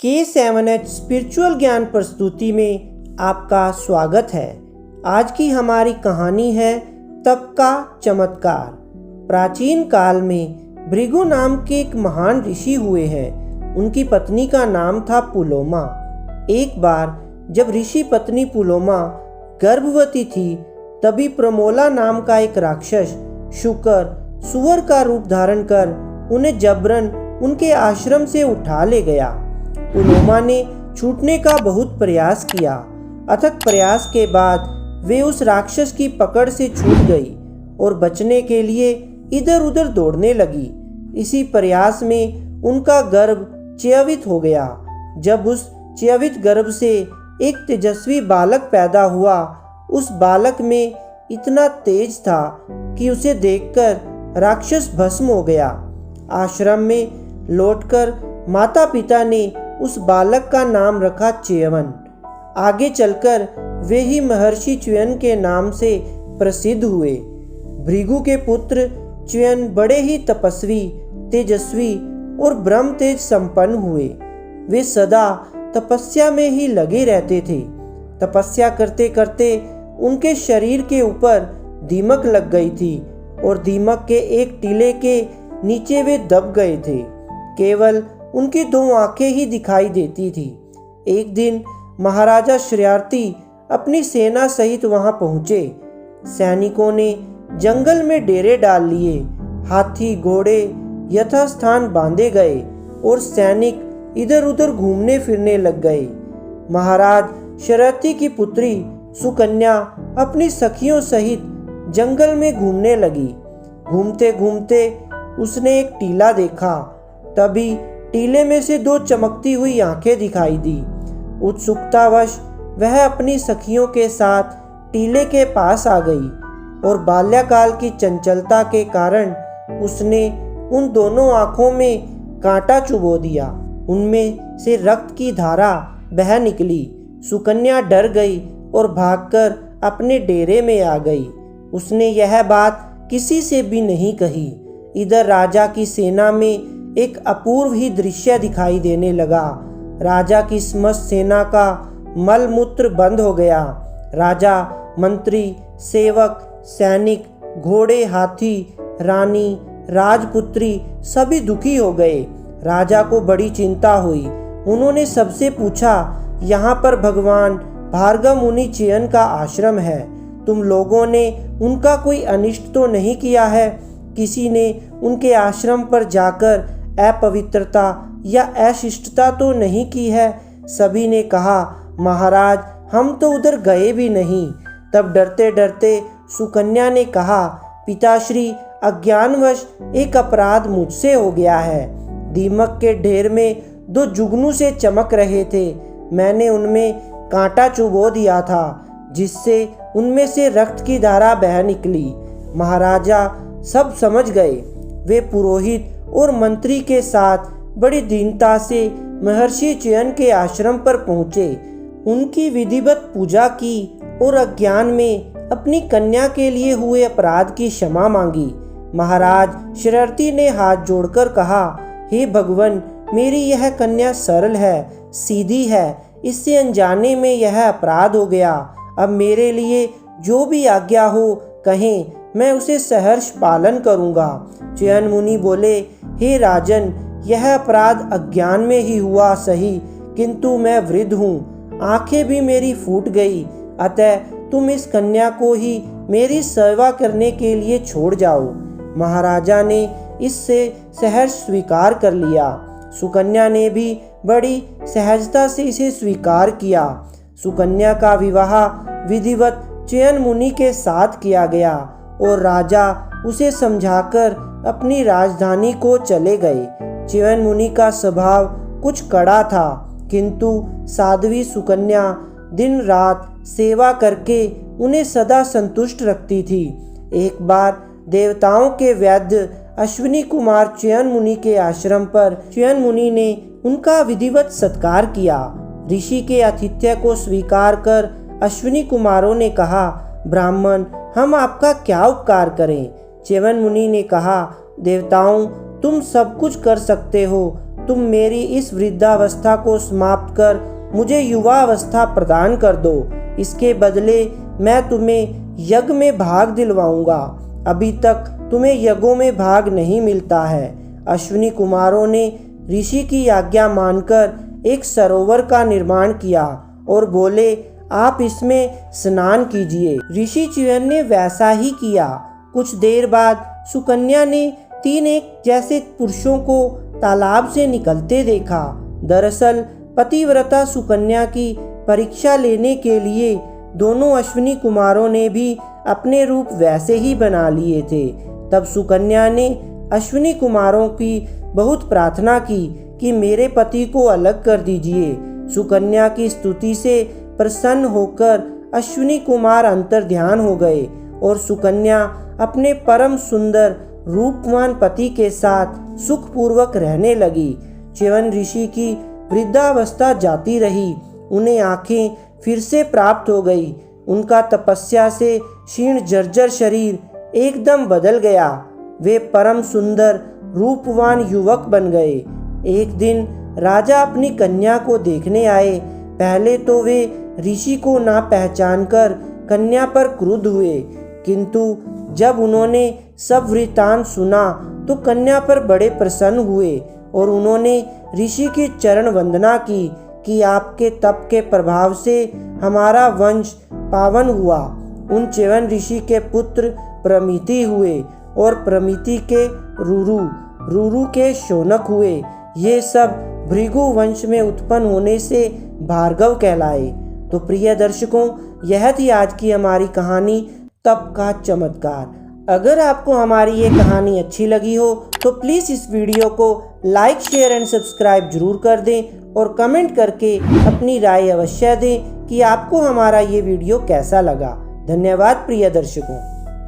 K7H spiritual ज्ञान प्रस्तुति में आपका स्वागत है। आज की हमारी कहानी है तप का चमत्कार। प्राचीन काल में भृगु नाम के एक महान ऋषि हुए हैं। उनकी पत्नी का नाम था पुलोमा। एक बार जब ऋषि पत्नी पुलोमा गर्भवती थी, तभी प्रमोला नाम का एक राक्षस शुकर सुअर का रूप धारण कर उन्हें जबरन उनके आश्रम से उठा ले गया। पुलोमा ने छूटने का बहुत प्रयास किया। अथक प्रयास के बाद वे उस राक्षस की पकड़ से छूट गई और बचने के लिए इधर उधर दौड़ने लगी। इसी प्रयास में उनका गर्भ च्यवित हो गया। जब उस च्यवित गर्भ से एक तेजस्वी बालक पैदा हुआ, उस बालक में इतना तेज था कि उसे देखकर राक्षस भस्म हो गया। आश्रम में लौटकर माता पिता ने उस बालक का नाम रखा च्यवन। आगे चलकर वे ही महर्षि च्यवन के नाम से प्रसिद्ध हुए। भृगु के पुत्र च्यवन बड़े ही तपस्वी, तेजस्वी और ब्रह्म तेज संपन्न हुए। वे सदा तपस्या में ही लगे रहते थे। तपस्या करते करते उनके शरीर के ऊपर दीमक लग गई थी और दीमक के एक टीले के नीचे वे दब गए थे। केवल उनकी दो आंखें ही दिखाई देती थी। एक दिन महाराजा श्रेयार्ती अपनी सेना सहित वहां पहुंचे। सैनिकों ने जंगल में डेरे डाल लिए। हाथी घोड़े यथास्थान बांधे गए और सैनिक इधर उधर घूमने फिरने लग गए। महाराज श्रेयार्ती की पुत्री सुकन्या अपनी सखियों सहित जंगल में घूमने लगी। घूमते घूमते उसने एक टीला देखा। तभी टीले में से दो चमकती हुई आंखें दिखाई दी। उत्सुकतावश वह अपनी सखियों के साथ टीले के पास आ गई और बाल्यकाल की चंचलता के कारण उसने उन दोनों आंखों में कांटा चुभो दिया। उनमें से रक्त की धारा बह निकली। सुकन्या डर गई और भागकर अपने डेरे में आ गई। उसने यह बात किसी से भी नहीं कही। इधर राजा की सेना में एक अपूर्व ही दृश्य दिखाई देने लगा। राजा की समस्त सेना का मल मूत्र बंद हो गया। राजा, मंत्री, सेवक, सैनिक, घोड़े, हाथी, रानी, राजपुत्री सभी दुखी हो गए। राजा को बड़ी चिंता हुई। उन्होंने सबसे पूछा, यहाँ पर भगवान भार्गव मुनि च्यवन का आश्रम है। तुम लोगों ने उनका कोई अनिष्ट तो नहीं किया है? किसी ने उनके आश्रम पर जाकर अपवित्रता या अशिष्टता तो नहीं की है? सभी ने कहा, महाराज हम तो उधर गए भी नहीं। तब डरते डरते सुकन्या ने कहा, पिताश्री अज्ञानवश एक अपराध मुझसे हो गया है। दीमक के ढेर में दो जुगनू से चमक रहे थे। मैंने उनमें कांटा चुभो दिया था, जिससे उनमें से रक्त की धारा बह निकली। महाराजा सब समझ गए। वे पुरोहित और मंत्री के साथ बड़ी दीनता से महर्षि च्यवन के आश्रम पर पहुंचे। उनकी विधिवत पूजा की और अज्ञान में अपनी कन्या के लिए हुए अपराध की क्षमा मांगी। महाराज श्रेयार्ती ने हाथ जोड़कर कहा, हे भगवान, मेरी यह कन्या सरल है, सीधी है। इससे अनजाने में यह अपराध हो गया। अब मेरे लिए जो भी आज्ञा हो कहें, मैं उसे सहर्ष पालन करूंगा। च्यवन मुनि बोले, हे राजन, यह अपराध अज्ञान में ही हुआ सही, किंतु मैं वृद्ध हूँ, आंखें भी मेरी फूट गई। अतः तुम इस कन्या को ही मेरी सेवा करने के लिए छोड़ जाओ। महाराजा ने इससे सहर्ष स्वीकार कर लिया। सुकन्या ने भी बड़ी सहजता से इसे स्वीकार किया। सुकन्या का विवाह विधिवत च्यवन मुनि के साथ किया गया और राजा उसे समझाकर अपनी राजधानी को चले गए। च्यवन मुनि का स्वभाव कुछ कड़ा था, किंतु साध्वी सुकन्या दिन रात सेवा करके उन्हें सदा संतुष्ट रखती थी। एक बार देवताओं के वैद्य अश्विनी कुमार च्यवन मुनि के आश्रम पर च्यवन मुनि ने उनका विधिवत सत्कार किया। ऋषि के आतिथ्य को स्वीकार कर अश्विनी कुमारों ने कहा, ब्राह्मण, हम आपका क्या उपकार करें? च्यवन मुनि ने कहा, देवताओं, तुम सब कुछ कर सकते हो, तुम मेरी इस वृद्धावस्था को समाप्त कर मुझे युवावस्था प्रदान कर दो। इसके बदले मैं तुम्हें यज्ञ में भाग दिलवाऊंगा। अभी तक तुम्हें यज्ञों में भाग नहीं मिलता है। अश्विनी कुमारों ने ऋषि की आज्ञा मानकर एक सरोवर का निर्माण किया और बोले, आप इसमें स्नान कीजिए। ऋषि च्यवन ने वैसा ही किया। कुछ देर बाद सुकन्या ने 3 एक जैसे पुरुषों को तालाब से निकलते देखा। दरअसल पतिव्रता सुकन्या की परीक्षा लेने के लिए दोनों अश्विनी कुमारों ने भी अपने रूप वैसे ही बना लिए थे। तब सुकन्या ने अश्विनी कुमारों की बहुत प्रार्थना की कि मेरे पति को अलग कर दीजिए। सुकन्या की स्तुति से प्रसन्न होकर अश्विनी कुमार अंतर्ध्यान हो गए और सुकन्या अपने परम सुंदर रूपवान पति के साथ सुखपूर्वक रहने लगी। च्यवन ऋषि की वृद्धावस्था जाती रही। उन्हें आंखें फिर से प्राप्त हो गई। उनका तपस्या से क्षीण जर्जर शरीर एकदम बदल गया। वे परम सुंदर रूपवान युवक बन गए। एक दिन राजा अपनी कन्या को देखने आए। पहले तो वे ऋषि को ना पहचानकर कन्या पर क्रुद्ध हुए, किंतु जब उन्होंने सब वृत्तांत सुना तो कन्या पर बड़े प्रसन्न हुए और उन्होंने ऋषि की चरण वंदना की कि आपके तप के प्रभाव से हमारा वंश पावन हुआ। उन च्यवन ऋषि के पुत्र प्रमिति हुए और प्रमिति के रुरु, रुरु के शौनक हुए। ये सब भृगु वंश में उत्पन्न होने से भार्गव कहलाए। तो प्रिय दर्शकों, यह थी आज की हमारी कहानी तप का चमत्कार। अगर आपको हमारी ये कहानी अच्छी लगी हो तो प्लीज़ इस वीडियो को लाइक, शेयर एंड सब्सक्राइब जरूर कर दें और कमेंट करके अपनी राय अवश्य दें कि आपको हमारा ये वीडियो कैसा लगा। धन्यवाद प्रिय दर्शकों।